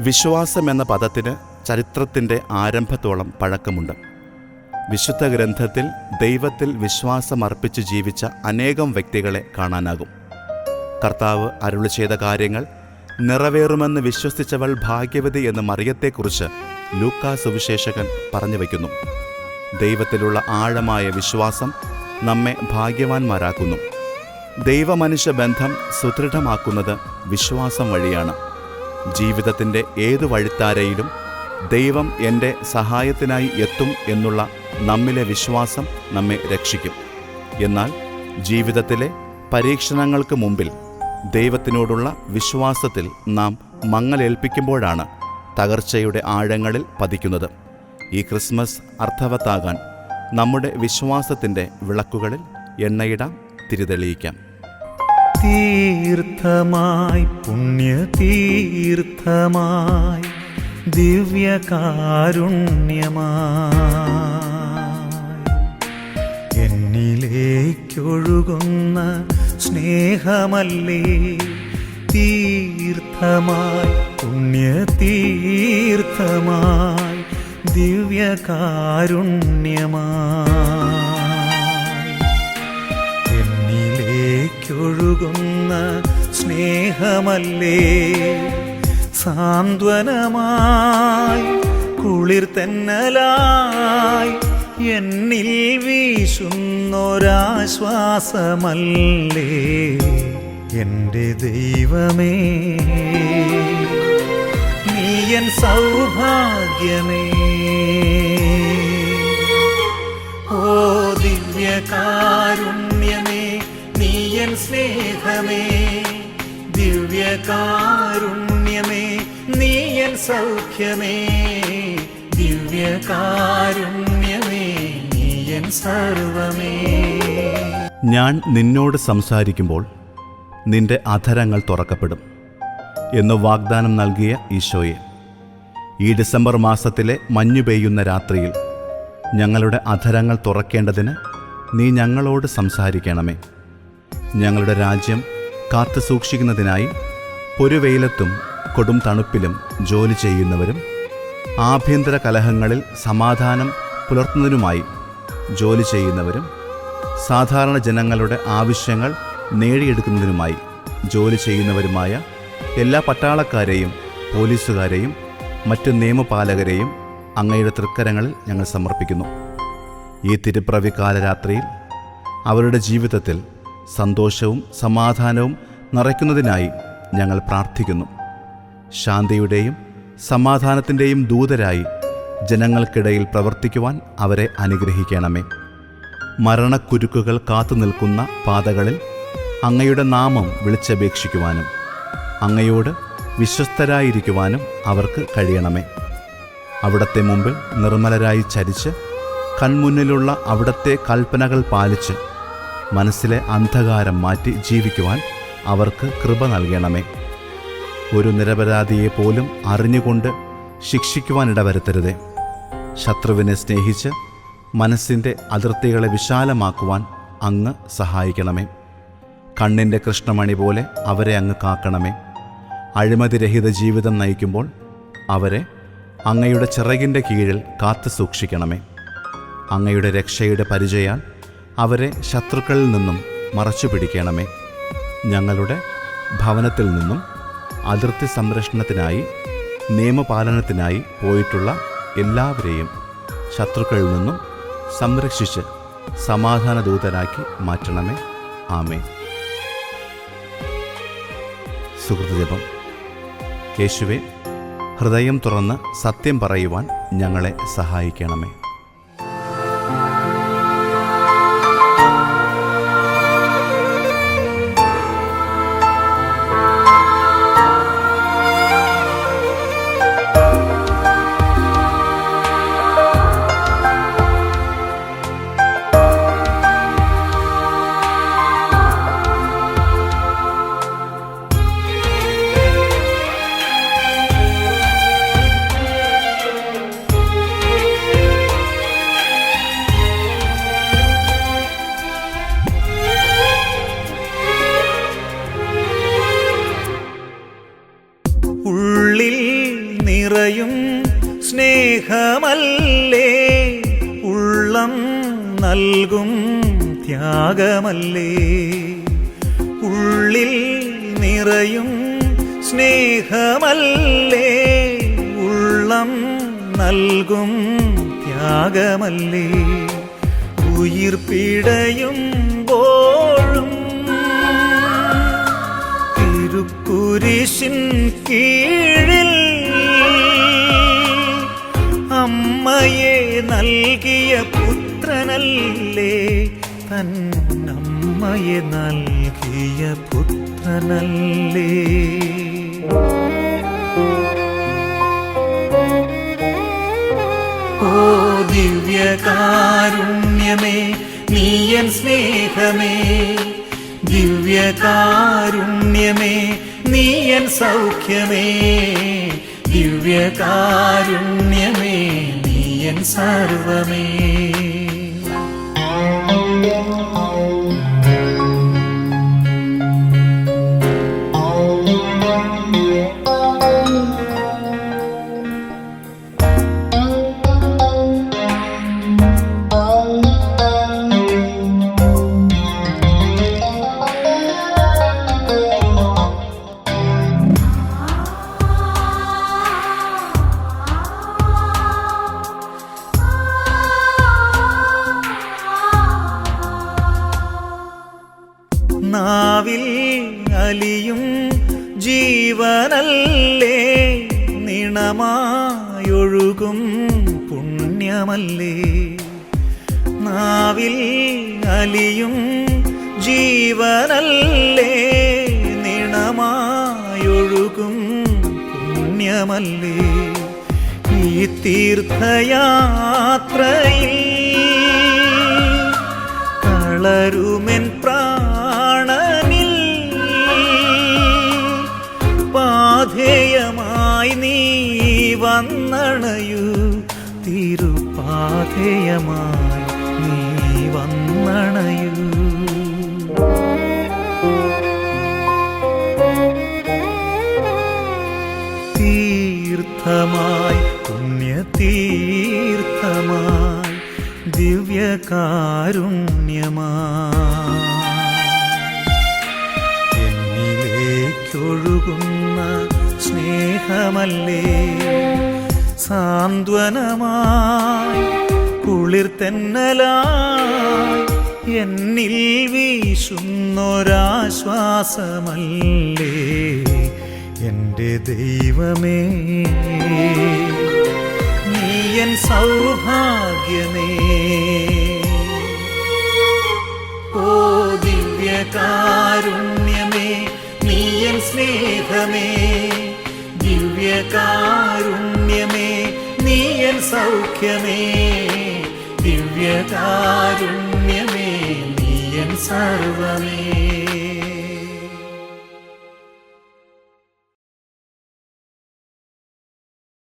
വിശ്വാസം എന്ന പദത്തിന് ചരിത്രത്തിൻ്റെ ആരംഭത്തോളം പഴക്കമുണ്ട്. വിശുദ്ധ ഗ്രന്ഥത്തിൽ ദൈവത്തിൽ വിശ്വാസമർപ്പിച്ച് ജീവിച്ച അനേകം വ്യക്തികളെ കാണാനാകും. കർത്താവ് അരുളി ചെയ്ത കാര്യങ്ങൾ നിറവേറുമെന്ന് വിശ്വസിച്ചവൾ ഭാഗ്യവതി എന്ന മറിയത്തെക്കുറിച്ച് ലൂക്കാ സുവിശേഷകൻ പറഞ്ഞു വയ്ക്കുന്നു. ദൈവത്തിലുള്ള ആഴമായ വിശ്വാസം നമ്മെ ഭാഗ്യവാന്മാരാക്കുന്നു. ദൈവമനുഷ്യ ബന്ധം സുദൃഢമാക്കുന്നത് വിശ്വാസം വഴിയാണ്. ജീവിതത്തിൻ്റെ ഏതു വഴിത്താരയിലും ദൈവം എൻ്റെ സഹായത്തിനായി എത്തും എന്നുള്ള നമ്മിലെ വിശ്വാസം നമ്മെ രക്ഷിക്കും. എന്നാൽ ജീവിതത്തിലെ പരീക്ഷണങ്ങൾക്ക് മുമ്പിൽ ദൈവത്തിനോടുള്ള വിശ്വാസത്തിൽ നാം മങ്ങലേൽപ്പിക്കുമ്പോഴാണ് തകർച്ചയുടെ ആഴങ്ങളിൽ പതിക്കുന്നത്. ഈ ക്രിസ്മസ് അർത്ഥവത്താകാൻ നമ്മുടെ വിശ്വാസത്തിൻ്റെ വിളക്കുകളിൽ എണ്ണയിടാം, തിരിതെളിയിക്കാം. തീർത്ഥമായി പുണ്യതീർത്ഥമായി ദിവ്യകാരുണ്യമായി എന്നിലേക്കൊഴുകുന്ന സ്നേഹമല്ലേ, തീർത്ഥമായി പുണ്യതീർത്ഥമായി ദിവ്യകാരുണ്യമായി എന്നിലേക്കൊഴുകുന്ന സ്നേഹമല്ലേ, സാന്ത്വനമായി കുളിർതെന്നലായി എന്നിൽ വീശുന്നൊരാശ്വാസമല്ലേ എൻ്റെ ദൈവമേ, നീയൻ സൗഭാഗ്യമേ. ഓ ദിവ്യകാരുണ്യമേ, നീയൻ സ്നേഹമേ, ദിവ്യകാരുണ്യമേ, നീയൻ സൗഖ്യമേ, ദിവ്യകാരുണ്യമേ, നീയൻ സർവമേ. ഞാൻ നിന്നോട് സംസാരിക്കുമ്പോൾ നിന്റെ അധരങ്ങൾ തുറക്കപ്പെടും എന്ന് വാഗ്ദാനം നൽകിയ ഈശോയെ, ഈ ഡിസംബർ മാസത്തിലെ മഞ്ഞു പെയ്യുന്ന രാത്രിയിൽ ഞങ്ങളുടെ അധരങ്ങൾ തുറക്കേണ്ടതിന് നീ ഞങ്ങളോട് സംസാരിക്കണമേ. ഞങ്ങളുടെ രാജ്യം കാത്തു സൂക്ഷിക്കുന്നതിനായി പൊരുവെയിലത്തും കൊടും തണുപ്പിലും ജോലി ചെയ്യുന്നവരും ആഭ്യന്തര കലഹങ്ങളിൽ സമാധാനം പുലർത്തുന്നതിനുമായി ജോലി ചെയ്യുന്നവരും സാധാരണ ജനങ്ങളുടെ ആവശ്യങ്ങൾ നേടിയെടുക്കുന്നതിനുമായി ജോലി ചെയ്യുന്നവരുമായ എല്ലാ പട്ടാളക്കാരെയും പോലീസുകാരെയും മറ്റു നിയമപാലകരെയും അങ്ങയുടെ തൃക്കരങ്ങളിൽ ഞങ്ങൾ സമർപ്പിക്കുന്നു. ഈ തിരുപ്പിറവി കാലരാത്രിയിൽ അവരുടെ ജീവിതത്തിൽ സന്തോഷവും സമാധാനവും നിറയ്ക്കുന്നതിനായി ഞങ്ങൾ പ്രാർത്ഥിക്കുന്നു. ശാന്തിയുടെയും സമാധാനത്തിൻ്റെയും ദൂതരായി ജനങ്ങൾക്കിടയിൽ പ്രവർത്തിക്കുവാൻ അവരെ അനുഗ്രഹിക്കണമേ. മരണക്കുരുക്കുകൾ കാത്തു നിൽക്കുന്ന പാതകളിൽ അങ്ങയുടെ നാമം വിളിച്ചപേക്ഷിക്കുവാനും അങ്ങയോട് വിശ്വസ്തരായിരിക്കുവാനും അവർക്ക് കഴിയണമേ. അവിടത്തെ മുമ്പിൽ നിർമ്മലരായി ചരിച്ച് കൺമുന്നിലുള്ള അവിടത്തെ കൽപ്പനകൾ പാലിച്ച് മനസ്സിലെ അന്ധകാരം മാറ്റി ജീവിക്കുവാൻ അവർക്ക് കൃപ നൽകണമേ. ഒരു നിരപരാധിയെ പോലും അറിഞ്ഞുകൊണ്ട് ശിക്ഷിക്കുവാനിടവരുത്തരുതേ. ശത്രുവിനെ സ്നേഹിച്ച് മനസ്സിൻ്റെ അതിർത്തികളെ വിശാലമാക്കുവാൻ അങ്ങ് സഹായിക്കണമേ. കണ്ണിൻ്റെ കൃഷ്ണമണി പോലെ അവരെ അങ്ങ് കാക്കണമേ. അഴിമതിരഹിത ജീവിതം നയിക്കുമ്പോൾ അവരെ അങ്ങയുടെ ചിറകിൻ്റെ കീഴിൽ കാത്തു സൂക്ഷിക്കണമേ. അങ്ങയുടെ രക്ഷയുടെ പരിചയാൽ അവരെ ശത്രുക്കളിൽ നിന്നും മറച്ചു പിടിക്കണമേ. ഞങ്ങളുടെ ഭവനത്തിൽ നിന്നും അതിർത്തി സംരക്ഷണത്തിനായി നിയമപാലനത്തിനായി പോയിട്ടുള്ള എല്ലാവരെയും ശത്രുക്കളിൽ നിന്നും സംരക്ഷിച്ച് സമാധാനദൂതരാക്കി മാറ്റണമേ. ആമേൻ. സുഹൃതജപം. യേശുവേ, ഹൃദയം തുറന്ന് സത്യം പറയുവാൻ ഞങ്ങളെ സഹായിക്കണമേ. നൽകും ത്യാഗമല്ലേ, ഉള്ളിൽ നിറയും സ്നേഹമല്ലേ, ഉള്ളം നൽകും ത്യാഗമല്ലേ, ഉയിർ പിടയുമ്പോഴും തിരുക്കുരിശിൻ കീഴിൽ അമ്മയെ നൽകിയ പുത്രനല്ലേ, തന്നമ്മയെ നൽകിയ പുത്രനല്ലേ. ഓ ദിവ്യകാരുണ്യമേ, നീയൻ സ്നേഹമേ, ദിവ്യകാരുണ്യമേ, നീയൻ സൗഖ്യമേ, ദിവ്യകാരുണ്യമേ, നീയൻ സർവമേ. നാവിൽ അലിയും ജീവനല്ലേ, നിണമായൊഴുകും പുണ്യമല്ലേ, നാവിൽ അലിയും ജീവനല്ലേ, നിണമായൊഴുകും പുണ്യമല്ലേ, ഈ തീർത്ഥയാത്രയിൽ തളരുമെൻ പ്രാണനിൽ പാഥേയമായി നീ വന്നണയൂ, തിരുപാഥേയമായി നീ വന്നണയൂ. തീർത്ഥമായി പുണ്യതീർത്ഥമായി ദിവ്യകാരുണ്യമായി എന്നിലേക്കൊഴുകുന്ന സ്നേഹമല്ലേ, സാന്ത്വനമായി കുളിർതെന്നലായി എന്നിൽ വീശുന്നൊരാശ്വാസമല്ലേ, എൻ്റെ ദൈവമേ, നീയൻ സൗഭാഗ്യമേ. ഓ ദിവ്യകാരുണ്യമേ, നീയൻ സ്നേഹമേ, ദിവ്യകാരുണ്യമേ, നീയൻ സൗഖ്യമേ, ദിവ്യകാരുണ്യമേ, നീയൻ സർവമേ.